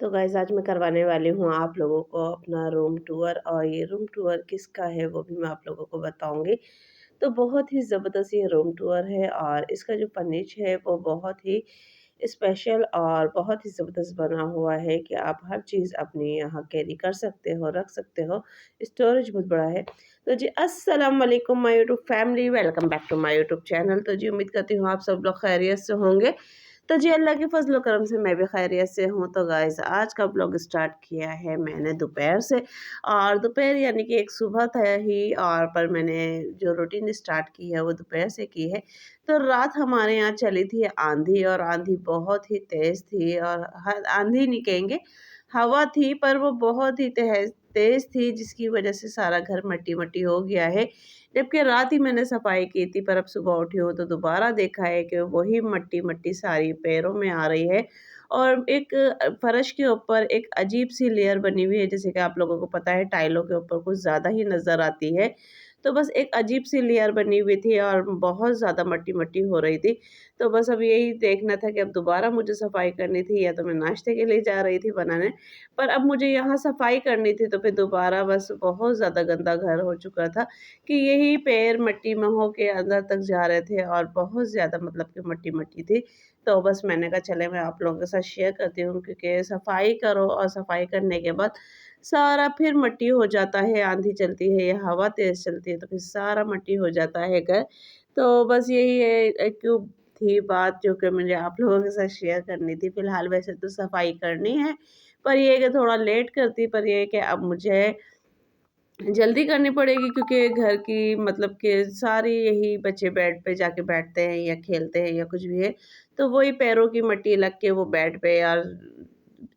तो गाइज़ आज मैं करवाने वाली हूँ आप लोगों को अपना रूम टूर और ये रूम टूर किसका है वो भी मैं आप लोगों को बताऊँगी। तो बहुत ही ज़बरदस्त ये रूम टूर है और इसका जो फर्निश है वो बहुत ही स्पेशल और बहुत ही ज़बरदस्त बना हुआ है कि आप हर चीज़ अपनी यहाँ कैरी कर सकते हो, रख सकते हो। स्टोरेज बहुत बड़ा है। तो जी अस्सलाम वालेकुम my YouTube family, welcome back to my YouTube channel. तो जी उम्मीद करती हूँ आप सब लोग खैरियत से होंगे। तो जी अल्लाह के फ़ज़ल व करम से मैं भी खैरियत से हूँ। तो गाइज़ आज का व्लॉग स्टार्ट किया है मैंने दोपहर से और दोपहर यानी कि एक सुबह था ही और पर मैंने जो रूटीन स्टार्ट की है वो दोपहर से की है। तो रात हमारे यहाँ चली थी आंधी और आंधी बहुत ही तेज़ थी और आंधी नहीं कहेंगे, हवा थी पर वो बहुत ही तेज़ थी जिसकी वज़ह से सारा घर मट्टी-मट्टी हो गया है। जबकि रात ही मैंने सफाई की थी पर अब सुबह उठी हूँ तो दोबारा देखा है कि वही मट्टी-मट्टी सारी पैरों में आ रही है और एक फर्श के ऊपर एक अजीब-सी लेयर बनी हुई है, जैसे कि आप लोगों को पता है टाइलों के ऊपर कुछ ज़्यादा ही नज़र आती है। तो बस एक अजीब-सी लेयर बनी हुई थी और बहुत ज़्यादा मट्टी-मट्टी हो रही थी। तो बस अब यही देखना था कि अब दोबारा मुझे सफाई करनी थी या तो मैं नाश्ते के लिए जा रही थी बनाने। पर अब मुझे यहाँ सफाई करनी थी तो फिर दोबारा बस बहुत ज़्यादा गंदा घर हो चुका था कि यही पैर मट्टी में हो के अंदर तक जा रहे थे और बहुत ज़्यादा मतलब कि मट्टी-मट्टी थी। तो बस मैंने कहा चले मैं आप लोगों के साथ शेयर करती हूँ क्योंकि सफाई करो और सफाई करने के बाद सारा फिर मट्टी हो जाता है, आंधी चलती है या हवा तेज़ चलती है तो फिर सारा मट्टी हो जाता है घर। तो बस यही है एक थी बात जो कि मुझे आप लोगों के साथ शेयर करनी थी। फ़िलहाल वैसे तो सफाई करनी है, पर ये है कि थोड़ा लेट करती पर ये है कि अब मुझे जल्दी करनी पड़ेगी क्योंकि घर की मतलब कि सारी यही बच्चे बेड पे जाके बैठते हैं या खेलते हैं या कुछ भी है, तो वही पैरों की मट्टी लग के वो बेड पे या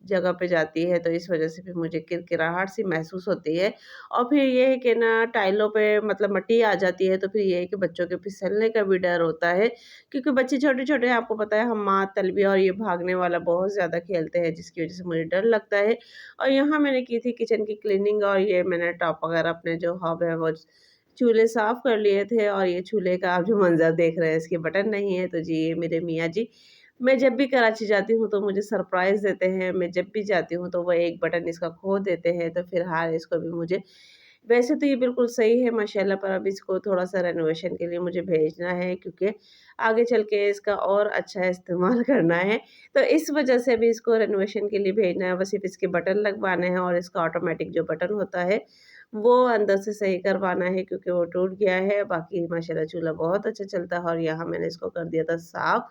जगह पे जाती है, तो इस वज़ह से फिर मुझे किरकिराहट सी महसूस होती है। और फिर ये है कि ना टाइलों पे मतलब मट्टी आ जाती है, तो फिर ये है कि बच्चों के फिसलने का भी डर होता है क्योंकि बच्चे छोटे-छोटे हैं, आपको पता है हम्माद, तलबिया और ये भागने वाला बहुत ज़्यादा खेलते हैं, जिसकी वज़ह से मुझे डर लगता है। और यहाँ मैंने की थी किचन की क्लीनिंग और ये मैंने टॉप वगैरह अपने जो हॉब है वो चूल्हे साफ़ कर लिए थे और ये चूल्हे का आप जो मंज़र देख रहे हैं इसके बटन नहीं है, तो जी ये मेरे मियाँ जी, मैं जब भी कराची जाती हूँ तो मुझे सरप्राइज़ देते हैं, मैं जब भी जाती हूँ तो वो एक बटन इसका खो देते हैं, तो फ़िलहाल इसको भी मुझे वैसे तो ये बिल्कुल सही है माशाल्लाह, पर अब इसको थोड़ा-सा रेनोवेशन के लिए मुझे भेजना है क्योंकि आगे चल के इसका और अच्छा इस्तेमाल करना है। तो इस वजह से अभी इसको रेनोवेशन के लिए भेजना है, बस सिर्फ़ इसके बटन लगवाने हैं और इसका ऑटोमेटिक जो बटन होता है, वो अंदर से सही करवाना है क्योंकि वो टूट गया है। बाकी माशाल्लाह चूल्हा बहुत अच्छा चलता है और यहाँ मैंने इसको कर दिया था साफ़।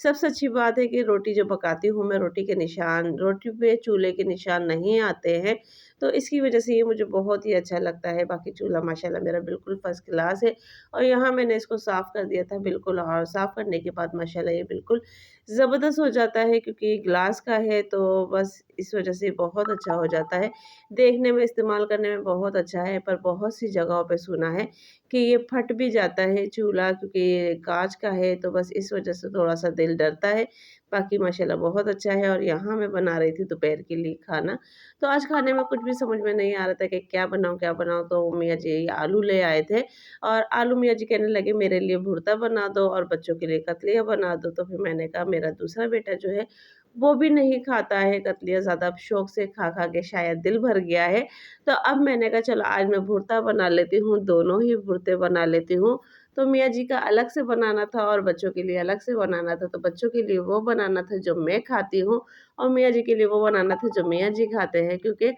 सबसे अच्छी बात है कि रोटी जो पकाती हूँ मैं, रोटी पे चूल्हे के निशान नहीं आते हैं, तो इसकी वजह से ये मुझे बहुत ही अच्छा लगता है। बाकी चूल्हा माशाल्लाह मेरा बिल्कुल फ़र्स्ट क्लास है और यहाँ मैंने इसको साफ़ कर दिया था बिल्कुल और साफ़ करने के बाद माशाल्लाह ये बिल्कुल ज़बरदस्त हो जाता है क्योंकि ग्लास का है तो बस इस वजह से बहुत अच्छा हो जाता है। देखने में, इस्तेमाल करने में बहुत अच्छा है, पर बहुत सी जगहों पे सुना है कि ये फट भी जाता है चूल्हा क्योंकि ये काँच का है, तो बस इस वजह से थोड़ा-सा दिल डरता है। बाकी माशाल्लाह बहुत अच्छा है और यहाँ मैं बना रही थी दोपहर के लिए खाना। तो आज खाने में कुछ भी समझ में नहीं आ रहा था कि क्या बनाऊँ, क्या बनाऊँ? तो मियाँ जी आलू ले आए थे और आलू मियाँ जी कहने लगे मेरे लिए भुर्ता बना दो और बच्चों के लिए कतलियाँ बना दो। तो फिर मैंने कहा मेरा दूसरा बेटा जो है वो भी नहीं खाता है कतलियाँ ज़्यादा, अब शौक से खा-खा के शायद दिल भर गया है। तो अब मैंने कहा चलो आज मैं भुर्ता बना लेती हूँ, दोनों ही भुर्ते बना लेती हूँ। तो मियाँ जी का अलग से बनाना था और बच्चों के लिए अलग से बनाना था। तो बच्चों के लिए वो बनाना था जो मैं खाती हूँ और मियाँ जी के लिए वो बनाना था जो मियाँ जी खाते हैं क्योंकि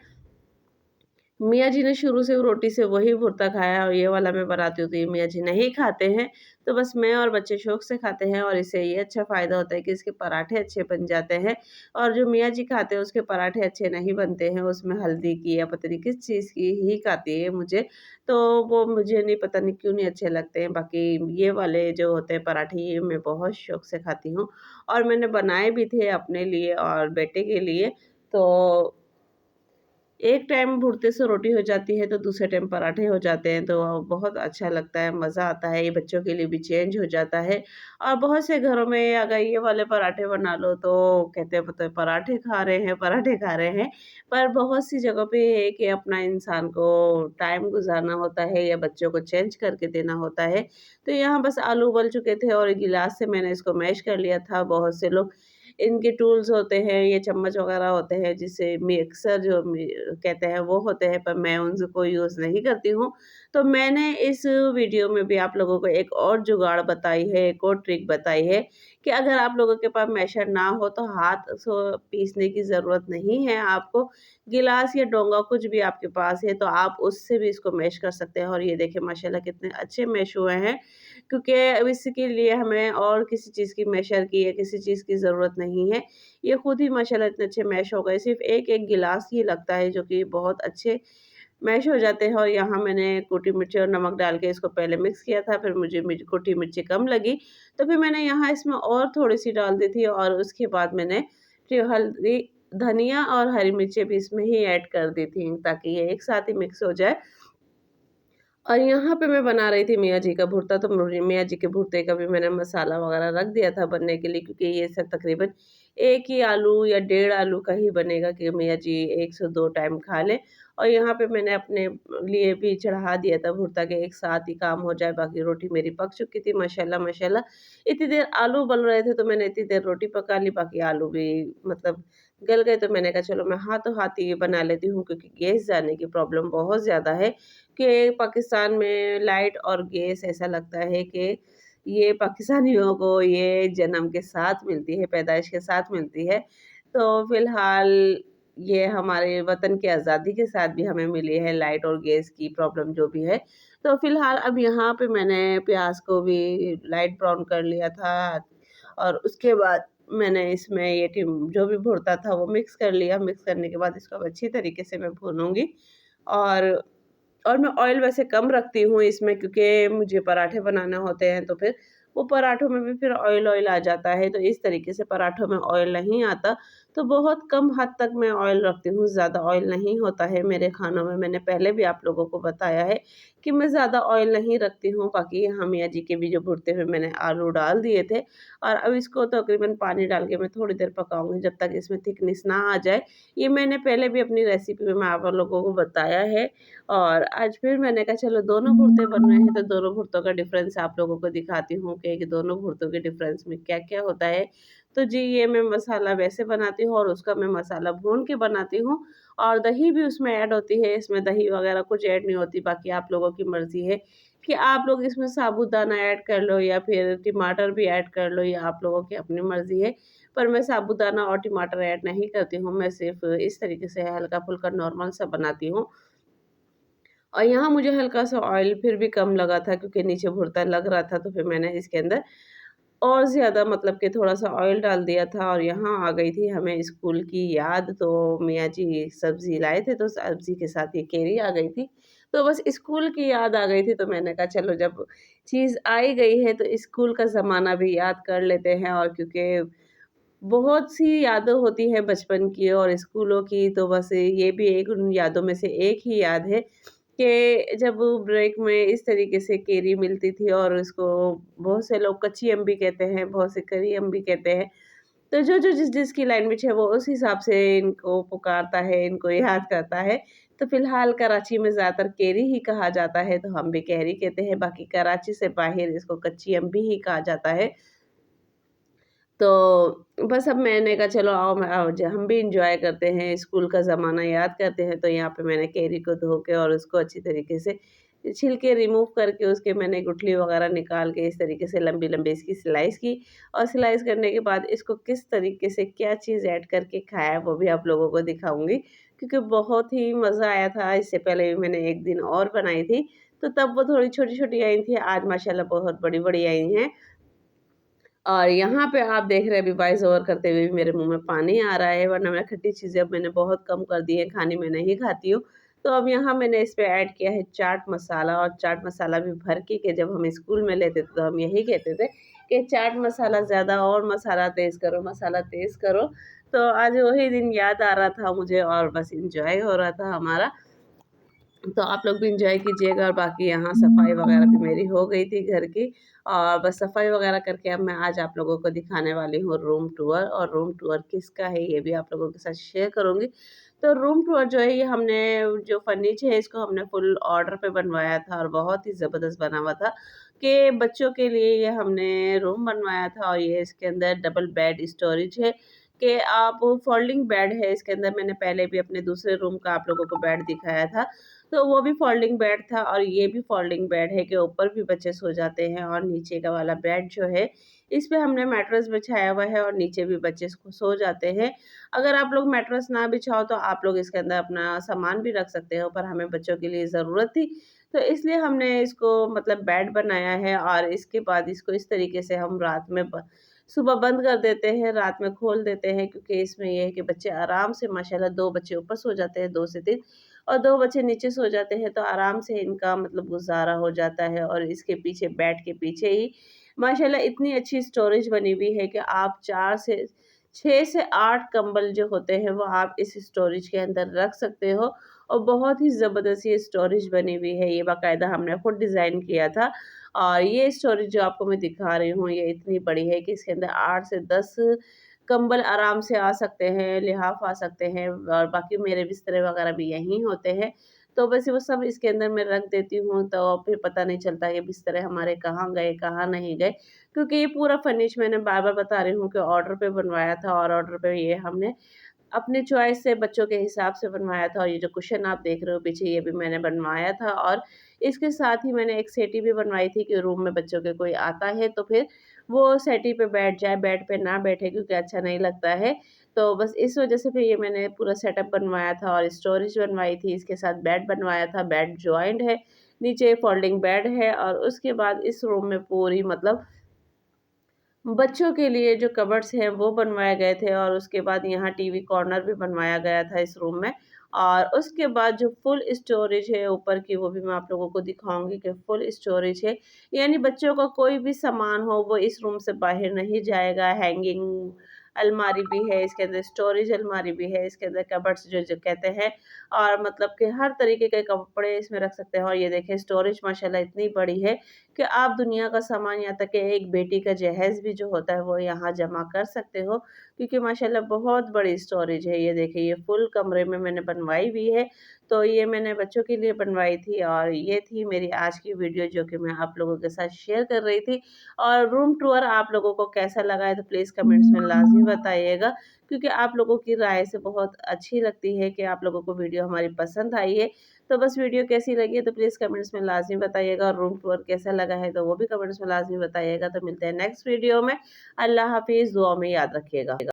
मियाँ जी ने शुरू से रोटी से वही भुर्ता खाया और ये वाला मैं बनाती हूँ तो ये मियाँ जी नहीं खाते हैं। तो बस मैं और बच्चे शौक से खाते हैं और इससे ये अच्छा फ़ायदा होता है कि इसके पराठे अच्छे बन जाते हैं और जो मियाँ जी खाते हैं उसके पराठे अच्छे नहीं बनते हैं, उसमें हल्दी की या पता नहीं किस चीज़ की ही खाती है मुझे, तो वो मुझे नहीं पता नहीं क्यों नहीं अच्छे लगते हैं। बाकी ये वाले जो होते हैं पराठे ये मैं बहुत शौक से खाती हूँ और मैंने बनाए भी थे अपने लिए और बेटे के लिए। तो एक टाइम भुर्ते से रोटी हो जाती है, तो दूसरे टाइम पराठे हो जाते हैं, तो बहुत अच्छा लगता है, मज़ा आता है। ये बच्चों के लिए भी चेंज हो जाता है और बहुत से घरों में अगर ये वाले पराठे बना लो, तो कहते हैं पता है पराठे खा रहे हैं, पराठे खा रहे हैं। पर बहुत सी जगहों पे ये है कि अपना इंसान को टाइम गुज़ारना होता है या बच्चों को चेंज करके देना होता है। तो यहाँ बस आलू उबल चुके थे और एक गिलास से मैंने इसको मैश कर लिया था। बहुत से लोग इनके टूल्स होते हैं, ये चम्मच वगैरह होते हैं जिसे मिक्सर जो कहते हैं वो होते हैं, पर मैं उनको यूज़ नहीं करती हूँ। तो मैंने इस वीडियो में भी आप लोगों को एक और जुगाड़ बताई है, एक और ट्रिक बताई है कि अगर आप लोगों के पास मैशर ना हो तो हाथ से पीसने की ज़रूरत नहीं है आपको। गिलास या डोंगा कुछ भी आपके पास है तो आप उससे भी इसको मैश कर सकते हैं, और ये देखिए माशाल्लाह कितने अच्छे मैश हुए हैं। क्योंकि अब इसके लिए हमें और किसी चीज़ की मैशर की या किसी चीज़ की ज़रूरत नहीं है। ये खुद ही माशाल्लाह इतने अच्छे मैश हो गए, सिर्फ़ एक-एक गिलास ही लगता है जो कि बहुत अच्छे मैश हो जाते हैं। और यहाँ मैंने कुटी मिर्ची और नमक डाल के इसको पहले मिक्स किया था, फिर मुझे कुटी मिर्ची कम लगी, तो फिर मैंने यहाँ इसमें और थोड़ी-सी डाल दी थी, और उसके बाद मैंने फिर हल्दी, धनिया और हरी मिर्ची भी इसमें ही ऐड कर दी थी ताकि ये एक साथ ही मिक्स हो जाए। और यहाँ पे मैं बना रही थी मियाँ जी का भुर्ता, तो मुझे मियाँ जी के भुर्ते का भी मैंने मसाला वग़ैरह रख दिया था बनने के लिए, क्योंकि ये सब तकरीबन 1 ही आलू या डेढ़ आलू का ही बनेगा कि मियाँ जी 1 से 2 टाइम खा लें। और यहाँ पे मैंने अपने लिए भी चढ़ा दिया था भुर्ता के एक साथ ही काम हो जाए, बाकी रोटी मेरी पक चुकी थी माशाल्लाह माशाल्लाह। इतनी देर आलू उबल रहे थे तो मैंने इतनी देर रोटी पका ली, बाकी आलू भी मतलब गल गए, तो मैंने कहा चलो मैं हाथों-हाथ ये बना लेती हूँ, क्योंकि गैस जाने की प्रॉब्लम बहुत ज़्यादा है। कि पाकिस्तान में लाइट और गैस ऐसा लगता है कि ये पाकिस्तानियों को ये जन्म के साथ मिलती है, पैदाइश के साथ मिलती है। तो फ़िलहाल ये हमारे वतन की आज़ादी के साथ भी हमें मिली है लाइट और गैस की प्रॉब्लम जो भी है। तो फ़िलहाल अब यहाँ पे मैंने प्याज़ को भी लाइट ब्राउन कर लिया था, और उसके बाद मैंने इसमें ये जो भी भुर्ता था वो मिक्स कर लिया। मिक्स करने के बाद इसको अब अच्छी तरीके से मैं भूनूँगी। और मैं ऑयल वैसे कम रखती हूँ इसमें, क्योंकि मुझे पराठे बनाने होते हैं, तो फिर वो पराठों में भी फिर ऑयल-ऑयल आ जाता है, तो इस तरीके से पराठों में ऑयल नहीं आता, तो बहुत कम हद तक मैं ऑयल रखती हूँ, ज़्यादा ऑयल नहीं होता है मेरे खानों में। मैंने पहले भी आप लोगों को बताया है कि मैं ज़्यादा ऑयल नहीं रखती हूँ। बाकी यहाँ मियाँ जी के भी जो भुर्ते में मैंने आलू डाल दिए थे, और अब इसको तकरीबन पानी डाल के मैं थोड़ी देर पकाऊँगी जब तक इसमें थिकनेस ना आ जाए। ये मैंने पहले भी अपनी रेसिपी में आप लोगों को बताया है। और आज फिर मैंने कहा चलो दोनों भुर्ते बन रहे हैं तो दोनों भुर्तों का डिफ़रेंस आप लोगों को दिखाती हूँ कि दोनों भुर्तों के डिफ़रेंस में क्या-क्या होता है। तो जी, ये मैं मसाला वैसे बनाती हूँ और उसका मैं मसाला भून के बनाती हूँ, और दही भी उसमें ऐड होती है। इसमें दही वग़ैरह कुछ ऐड नहीं होती, बाकी आप लोगों की मर्ज़ी है कि आप लोग इसमें साबूदाना ऐड कर लो या फिर टमाटर भी ऐड कर लो, या आप लोगों की अपनी मर्ज़ी है। पर मैं साबूदाना और टमाटर ऐड नहीं करती हूँ, मैं सिर्फ़ इस तरीके से हल्का-फुल्का नॉर्मल सा बनाती हूँ। और यहाँ मुझे हल्का-सा ऑयल फिर भी कम लगा था, क्योंकि नीचे भुर्ता लग रहा था, तो फिर मैंने इसके अंदर और ज़्यादा मतलब कि थोड़ा-सा ऑयल डाल दिया था। और यहाँ आ गई थी हमें स्कूल की याद, तो मियाँ जी सब्ज़ी लाए थे, तो सब्ज़ी के साथ ये केरी आ गई थी। तो बस स्कूल की याद आ गई थी, तो मैंने कहा चलो जब चीज़ आ ही गई है, तो स्कूल का ज़माना भी याद कर लेते हैं। और क्योंकि बहुत सी यादें होती हैं बचपन की और स्कूलों की, तो बस ये भी एक उन यादों में से एक ही याद है कि जब ब्रेक में इस तरीके से केरी मिलती थी, और इसको बहुत से लोग कच्ची अम्बी कहते हैं, बहुत से करी अम्बी कहते हैं। तो जो जिस जिसकी लैंग्वेज है वो उस हिसाब से इनको पुकारता है, इनको याद करता है। तो फ़िलहाल कराची में ज़्यादातर केरी ही कहा जाता है, तो हम भी केरी कहते हैं, बाकी कराची से बाहर इसको कच्ची अम्बी ही कहा जाता है। तो बस अब मैंने कहा चलो आओ आओ हम भी एन्जॉय करते हैं, स्कूल का ज़माना याद करते हैं। तो यहाँ पे मैंने कैरी को धो के और उसको अच्छी तरीके से छिलके रिमूव करके उसके मैंने गुठली वग़ैरह निकाल के इस तरीके से लंबी-लंबी इसकी स्लाइस की, और स्लाइस करने के बाद इसको किस तरीके से क्या चीज़ ऐड करके खाया वो भी आप लोगों को दिखाऊँगी, क्योंकि बहुत ही मज़ा आया था। इससे पहले भी मैंने एक दिन और बनाई थी, तो तब वो थोड़ी छोटी-छोटी आई थी, आज माशाल्लाह बहुत बड़ी-बड़ी आई हैं। और यहाँ पे आप देख रहे हैं अभी वॉइस ओवर करते हुए भी मेरे मुँह में पानी आ रहा है, वरना मैं खट्टी चीज़ें अब मैंने बहुत कम कर दी हैं, खानी मैं नहीं खाती हूँ। तो अब यहाँ मैंने इस पे ऐड किया है चाट मसाला, और चाट मसाला भी भर के जब हम स्कूल में लेते थे, तो हम यही कहते थे कि चाट मसाला ज़्यादा और मसाला तेज़ करो, मसाला तेज़ करो। तो आज वही दिन याद आ रहा था मुझे, और बस एन्जॉय हो रहा था हमारा। तो आप लोग भी एन्जॉय कीजिएगा। और बाकी यहाँ सफाई वगैरह भी मेरी हो गई थी घर की, और बस सफाई वगैरह करके अब मैं आज आप लोगों को दिखाने वाली हूँ रूम टूर, और रूम टूर किसका है ये भी आप लोगों के साथ शेयर करूँगी। तो रूम टूर जो है, ये जो फर्नीचर है इसको हमने फुल ऑर्डर पे बनवाया था, और बहुत ही ज़बरदस्त बना हुआ था। कि बच्चों के लिए ये हमने रूम बनवाया था और ये इसके अंदर डबल बेड स्टोरेज है कि आप फोल्डिंग बेड है इसके अंदर। मैंने पहले भी अपने दूसरे रूम का आप लोगों को बेड दिखाया था, तो वो भी फोल्डिंग बेड था और ये भी फोल्डिंग बेड है कि ऊपर भी बच्चे सो जाते हैं और नीचे का वाला बेड जो है इस पे हमने मैट्रेस बिछाया हुआ है और नीचे भी बच्चे सो जाते हैं। अगर आप लोग मैट्रेस ना बिछाओ तो आप लोग इसके अंदर अपना सामान भी रख सकते हो, पर हमें बच्चों के लिए ज़रूरत थी, तो इसलिए हमने इसको मतलब बेड बनाया है और इसके बाद इसको इस तरीके से हम रात में सुबह बंद कर देते हैं, रात में खोल देते हैं, क्योंकि इसमें ये है कि बच्चे आराम से माशाल्लाह 2 बच्चे ऊपर सो जाते हैं, 2 से 3 और 2 बच्चे नीचे सो जाते हैं, तो आराम से इनका मतलब गुज़ारा हो जाता है। और इसके पीछे बेड के पीछे ही माशाल्लाह इतनी अच्छी स्टोरेज बनी हुई है कि आप 4 से 6 से 8 कंबल जो होते हैं वो आप इस स्टोरेज के अंदर रख सकते हो और बहुत ही ज़बरदस्त ये स्टोरेज बनी हुई है। ये बाकायदा हमने खुद डिज़ाइन किया था और ये स्टोरेज जो आपको मैं दिखा रही हूँ ये इतनी बड़ी है कि इसके अंदर 8 से 10 कंबल आराम से आ सकते हैं, लिहाफ़ आ सकते हैं और बाकी मेरे बिस्तरे वग़ैरह भी यहीं होते हैं। तो बस वो सब इसके अंदर मैं रख देती हूँ, तो फिर पता नहीं चलता ये बिस्तरे हमारे कहाँ गए, कहाँ नहीं गए। क्योंकि ये पूरा फ़र्नीश मैंने बार-बार बता रही हूँ कि ऑर्डर पे बनवाया था और ऑर्डर पे ये हमने अपने चॉइस से बच्चों के हिसाब से बनवाया था। और ये जो कुशन आप देख रहे हो पीछे ये भी मैंने बनवाया था और इसके साथ ही मैंने एक सेटी भी बनवाई थी कि रूम में बच्चों के कोई आता है तो फिर वो सेटी पे बैठ जाए, बेड पे ना बैठे क्योंकि अच्छा नहीं लगता है। तो बस इस वज़ह से फिर ये मैंने पूरा सेटअप बनवाया था और स्टोरेज बनवाई थी, इसके साथ बेड बनवाया था, बेड जॉइंट है, नीचे फोल्डिंग बेड है और उसके बाद इस रूम में पूरी मतलब बच्चों के लिए जो कबर्ड्स हैं वो बनवाए गए थे और उसके बाद यहाँ टीवी कॉर्नर भी बनवाया गया था इस रूम में। और उसके बाद जो फुल स्टोरेज है ऊपर की वो भी मैं आप लोगों को दिखाऊँगी कि फुल स्टोरेज है। यानी बच्चों का कोई भी सामान हो वो इस रूम से बाहर नहीं जाएगा। हैंगिंग अलमारी भी है, इसके अंदर स्टोरेज अलमारी भी है, इसके अंदर कबर्ड्स जो जो कहते हैं और मतलब कि हर तरीके के कपड़े इसमें रख सकते हैं। और ये देखें स्टोरेज माशाल्लाह इतनी बड़ी है कि आप दुनिया का सामान यहाँ तक कि एक बेटी का जहेज़ भी जो होता है वो यहाँ जमा कर सकते हो, क्योंकि माशाल्लाह बहुत बड़ी स्टोरेज है। ये देखिए ये फुल कमरे में मैंने बनवाई हुई है, तो ये मैंने बच्चों के लिए बनवाई थी और ये थी मेरी आज की वीडियो जो कि मैं आप लोगों के साथ शेयर कर रही थी। और रूम टूर आप लोगों को कैसा लगा है तो प्लीज़ कमेंट्स में लाज़मी बताइएगा, क्योंकि आप लोगों की राय से बहुत अच्छी लगती है कि आप लोगों को वीडियो हमारी पसंद आई है। तो बस वीडियो कैसी लगी है तो प्लीज़ कमेंट्स में लाज़मी बताइएगा और रूम टूर कैसा लगा है तो वो भी कमेंट्स में लाज़मी बताइएगा। तो मिलते हैं नेक्स्ट वीडियो में। अल्लाह हाफ़िज़, दुआ में याद रखिएगा।